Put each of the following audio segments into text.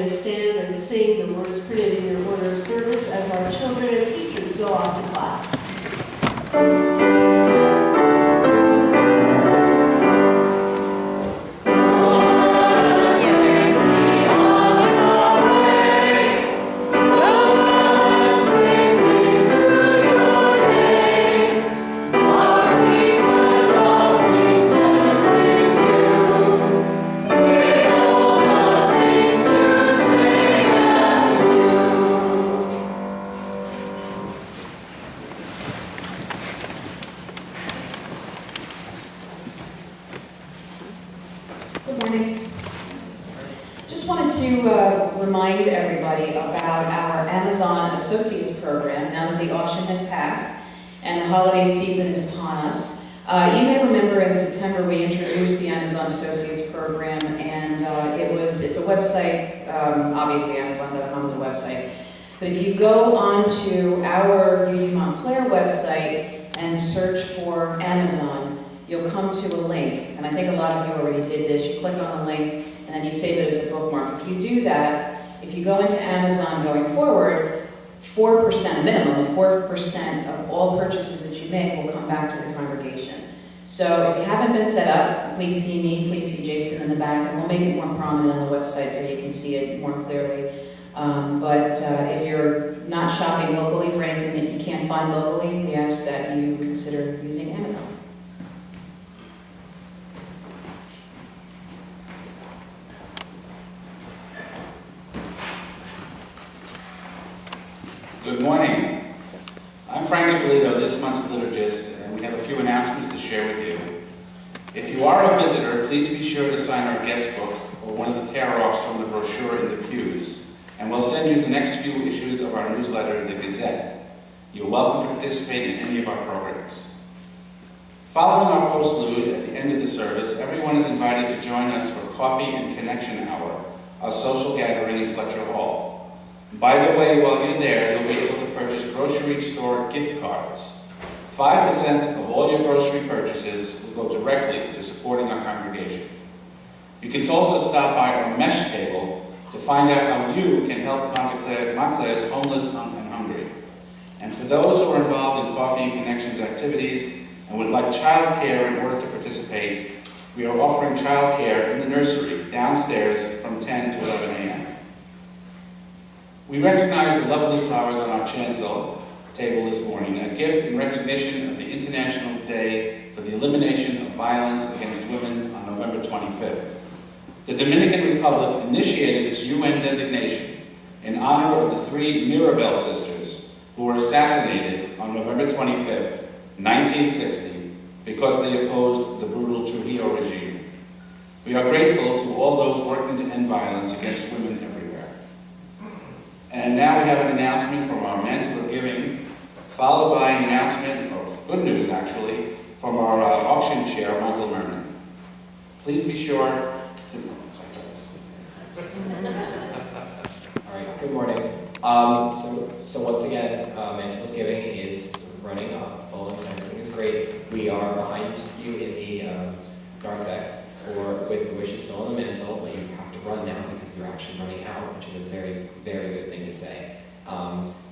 to stand and sing the words printed in your order of service as our children and teachers go off to class. Good morning. Just wanted to remind everybody about our Amazon Associates program now that the auction has passed and the holiday season is upon us. You may remember in September we introduced the Amazon Associates program, and it's a website. Obviously Amazon.com is a website, but if you go onto our UU Montclair website and search for Amazon, you'll come to a link, and I think a lot of you already did this. You click on the link, and then you save it as a bookmark. If you do that, if you go into Amazon going forward, 4%, a minimum of 4% of all purchases that you make will come back to the congregation. So if you haven't been set up, please see me, please see Jason in the back, and we'll make it more prominent on the website so you can see it more clearly. But if you're not shopping locally for anything that you can't find locally, we ask that you consider using Amazon. Good morning. I'm Frank Ippolito, this month's liturgist, and we have a few announcements to share with you. If you are a visitor, please be sure to sign our guest book or one of the tear-offs from the brochure in the pews, and we'll send you the next few issues of our newsletter, The Gazette. You're welcome to participate in any of our programs. Following our postlude at the end of the service, everyone is invited to join us for Coffee and Connection Hour, our social gathering in Fletcher Hall. By the way, while you're there, you'll be able to purchase grocery store gift cards. 5% of all your grocery purchases will go directly to supporting our congregation. You can also stop by our mesh table to find out how you can help Montclair's homeless and hungry. And for those who are involved in Coffee and Connections activities and would like child care in order to participate, we are offering child care in the nursery downstairs from 10 to 11 a.m. We recognize the lovely flowers on our chancel table this morning, a gift in recognition of the International Day for the Elimination of Violence Against Women on November 25th. The Dominican Republic initiated this UN designation in honor of the 3 Mirabel sisters who were assassinated on November 25th, 1960, because they opposed the brutal Trujillo regime. We are grateful to all those working to end violence against women everywhere. And now we have an announcement from our Mantle of Giving, followed by an announcement of good news, actually, from our auction chair, Michael Merman. Please be sure to... All right, good morning. So once again, Mantle of Giving is running up, full, and everything is great. We are behind you in the narthex with the wishes still on the mantle, but you have to run now because we're actually running out, which is a very, very good thing to say.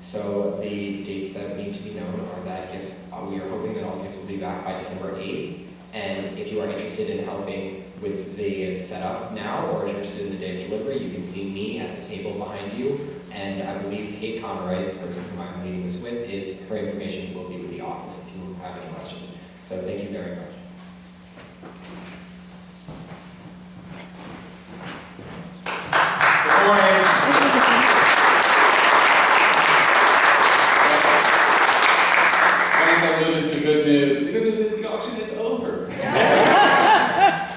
So the dates that need to be known are that gifts, we are hoping that all gifts will be back by December 8th. And if you are interested in helping with the setup now, or if you're interested in the day of delivery, you can see me at the table behind you. And I believe Kate Conroy, the person who I'm meeting this with, her information will be with the office if you have any questions. So thank you very much. Good morning. Frank alluded to good news. The good news is the auction is over.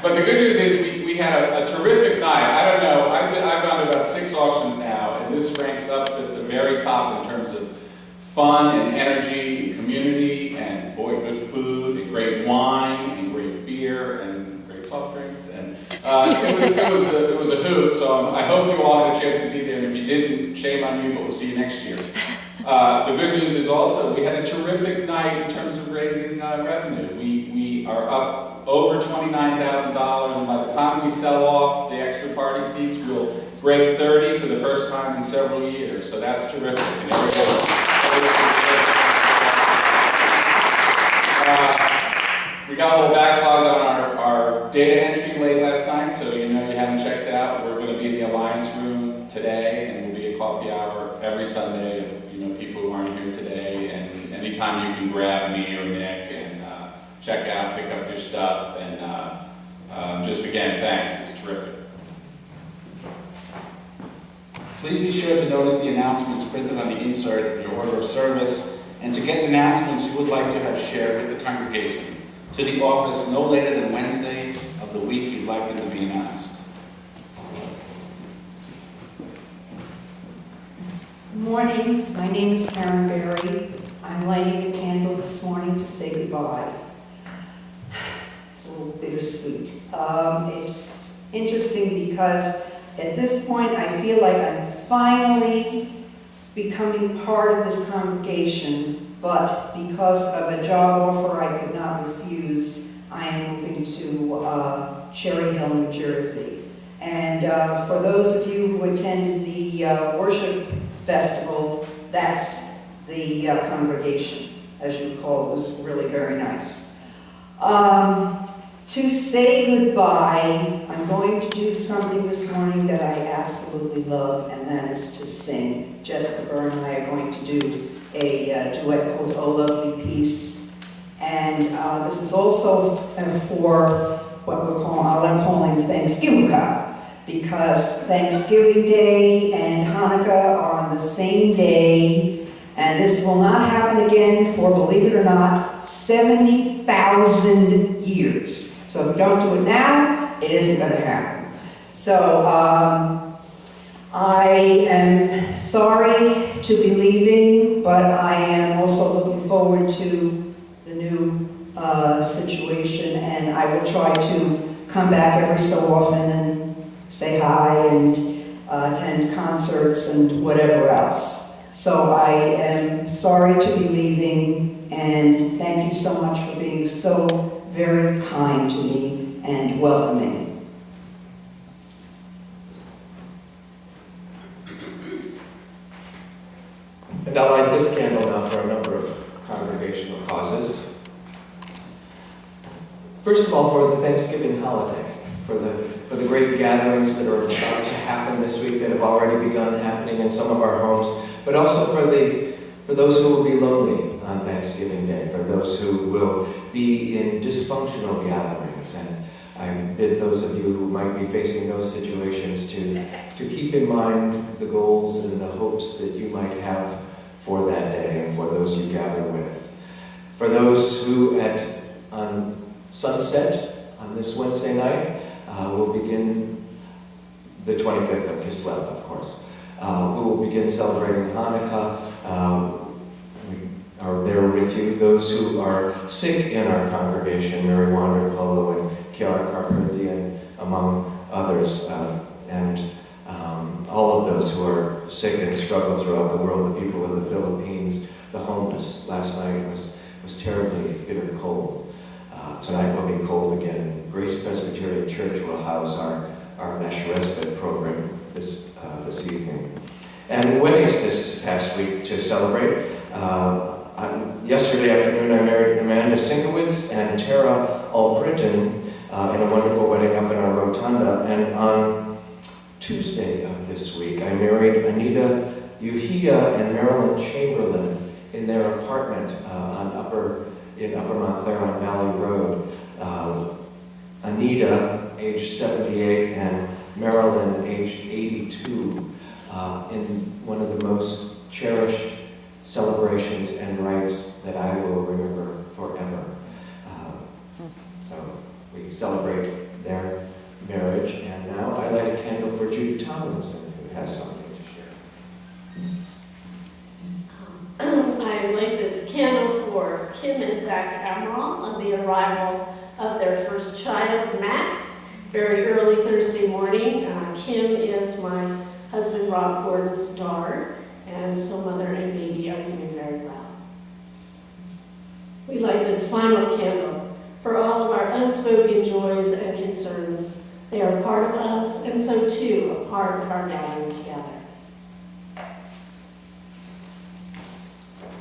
But the good news is we had a terrific night. I don't know, I've gone to about 6 auctions now, and this ranks up at the very top in terms of fun and energy and community and, boy, good food and great wine and great beer and great soft drinks. And it was a hoot, so I hope you all had a chance to be there, and if you didn't, shame on you, but we'll see you next year. The good news is also we had a terrific night in terms of raising revenue. We are up over $29,000, and by the time we sell off the extra party seats, we'll break 30 for the first time in several years, so that's terrific. And we got a little backlog on our data entry late last night, so you know you haven't checked out. We're going to be in the Alliance Room today, and we'll be at coffee hour every Sunday if you know people who aren't here today. And anytime you can grab me or Nick and check out, pick up your stuff, and just again, thanks. It's terrific. Please be sure to notice the announcements printed on the insert in your order of service, and to get announcements you would like to have shared with the congregation to the office no later than Wednesday of the week you'd like them to be announced. Good morning. My name is Karen Berry. I'm lighting a candle this morning to say goodbye. It's a little bittersweet. It's interesting because at this point I feel like I'm finally becoming part of this congregation, but because of a job offer I could not refuse, I am moving to Cherry Hill, New Jersey. And for those of you who attended the worship festival, that's the congregation. As you recall, it was really very nice. To say goodbye, I'm going to do something this morning that I absolutely love, and that is to sing. Jessica Byrne and I are going to do a duet called Oh Lovely Peace. And this is also for what I'm calling Thanksgiving, because Thanksgiving Day and Hanukkah are on the same day, and this will not happen again for, believe it or not, 70,000 years. So if you don't do it now, it isn't going to happen. So I am sorry to be leaving, but I am also looking forward to the new situation, and I will try to come back every so often and say hi and attend concerts and whatever else. So I am sorry to be leaving, and thank you so much for being so very kind to me and welcoming. And I light this candle now for a number of congregational causes. First of all, for the Thanksgiving holiday, for the great gatherings that are about to happen this week, that have already begun happening in some of our homes, but also for those who will be lonely on Thanksgiving Day, for those who will be in dysfunctional gatherings. And I bid those of you who might be facing those situations to keep in mind the goals and the hopes that you might have for that day and for those you gather with. For those who on sunset on this Wednesday night will begin the 25th of Kislev, of course, who will begin celebrating Hanukkah. We are there with you. Those who are sick in our congregation, Mary Wander Polo and Kiara Karpathian, among others, and all of those who are sick and struggle throughout the world, the people of the Philippines, the homeless. Last night was terribly bitter cold. Tonight will be cold again. Grace Presbyterian Church will house our mesh respite program this evening. And weddings this past week to celebrate. Yesterday afternoon I married Amanda Sinkowitz and Tara Albritton in a wonderful wedding up in our rotunda. And on Tuesday of this week I married Anita Uhia and Marilyn Chamberlain in their apartment in Upper Montclair on Valley Road. Anita, age 78, and Marilyn, aged 82, in one of the most cherished celebrations and rites that I will remember forever. So we celebrate their marriage, and now I light a candle for Judy Tomlinson, who has something to share. I light this candle for Kim and Zach Amaral on the arrival of their first child, Max, very early Thursday morning. Kim is my husband Rob Gordon's daughter, and so mother and baby are doing very well. We light this final candle for all of our unspoken joys and concerns, They are a part of us, and so too a part of our gathering together.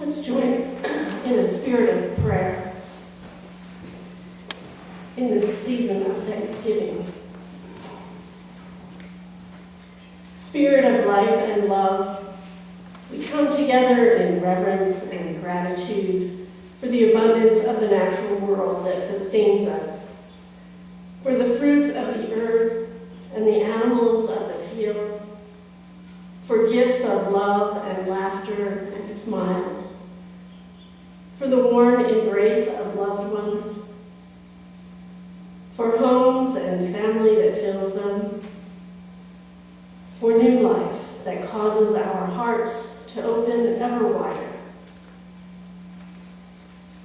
Let's join in a spirit of prayer in this season of Thanksgiving. Spirit of life and love, we come together in reverence and gratitude for the abundance of the natural world that sustains us, for the fruits of the earth and the animals of the field, for gifts of love and laughter and smiles, for the warm embrace of loved ones, for homes and family that fills them, for new life that causes our hearts to open ever wider,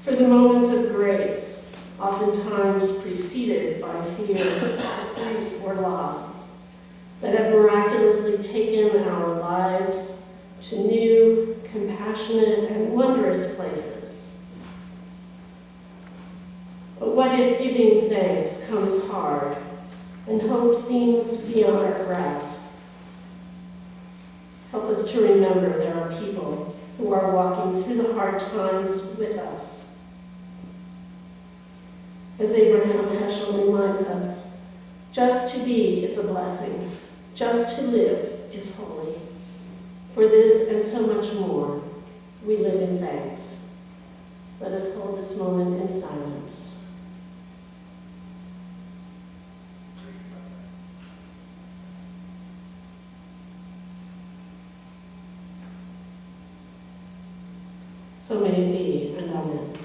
for the moments of grace, oftentimes preceded by fear, grief, or loss, that have miraculously taken our lives to new, compassionate, and wondrous places. But what if giving thanks comes hard and hope seems beyond our grasp? Help us to remember there are people who are walking through the hard times with us. As Abraham Heschel reminds us, just to be is a blessing, just to live is holy. For this and so much more, we live in thanks. Let us hold this moment in silence. So may it be, and amen.